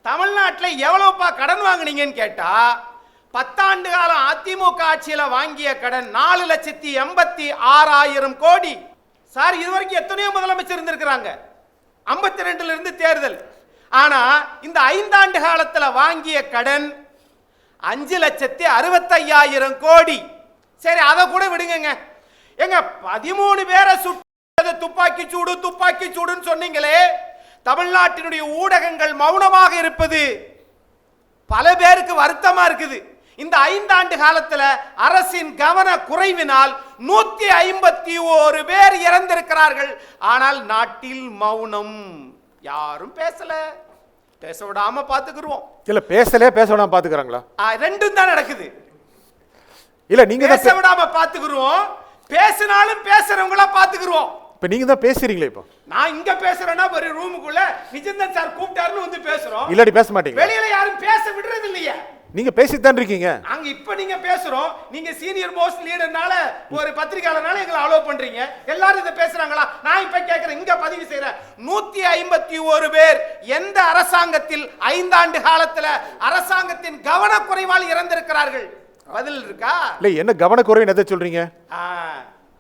தமிழ்நாட்டில் எவ்வளவுப்பா கடன் வாங்குனீங்கன்னு கேட்டா 10 ஆண்டு காலம் அதிமுக ஆட்சியில வாங்கிய கடன் 4,86,000 கோடி. சார் இதுவரைக்கும் எத்தனையோ முதலமைச்சர் இருந்திருக்கிறாங்க, 52 இருந்து தேர்தல். ஆனா இந்த 5 ஆண்டு காலத்துல வாங்கிய கடன் 5,65,000 கோடி. சரி அதை கூட விடுங்க. எங்க 13 பேரை சுட்டு துப்பாக்கி சூடு துப்பாக்கி சூடுன்னு சொன்னீங்களே, தமிழ்நாட்டினுடைய ஊடகங்கள் மௌனமாக இருப்பது பல பேருக்கு வருத்தமா இருக்குது. இந்த 5 ஆண்டு காலத்துல அரசின் கவன குறைவினால் 151 பேர் இறந்திருக்கிறார்கள். ஆனால் நாட்டில் மௌனம், யாரும் பேசல. பேச விடாம பாத்துக்குறோம். இல்ல பேச விடாம பாத்துக்கறாங்களா? ரெண்டும் தான் நடக்குது. இல்ல நீங்க பேச விடாம பாத்துக்குறோம், பேசினாலும் பேசுறவங்களா பாத்துக்குறோம். இப்ப நீங்க தான் பேசுறீங்களே. இப்ப நான் இங்க பேசுறேன்னா ஒரு ரூமுக்குள்ள நிஜந்தன் சார் கூப்பிட்டாருன்னு வந்து பேசுறோம். இல்லாடி பேச மாட்டீங்க. வெளியில யாரும் பேச விடுறது இல்லையா? நீங்க பேசித்தான் இருக்கீங்க. அங்க இப்ப நீங்க பேசுறோம், நீங்க சீனியர் மோஸ்ட் லீடர்னால ஒரு பத்திரிகையாளர்னால எங்களை அலோவ் பண்றீங்க. எல்லாரும் இத பேசுறாங்களா? நான் இப்ப கேக்குறேன், இங்க பதிவு செய்றேன். 151 பேர் எந்த அரசாங்கத்தில் 5 ஆண்டு காலத்துல அரசாங்கத்தின் கவனக்குறைவால் இறந்திருக்கிறார்கள்? பதில் இருக்கா? இல்ல என்ன கவனக்குறைவு எதை சொல்றீங்க?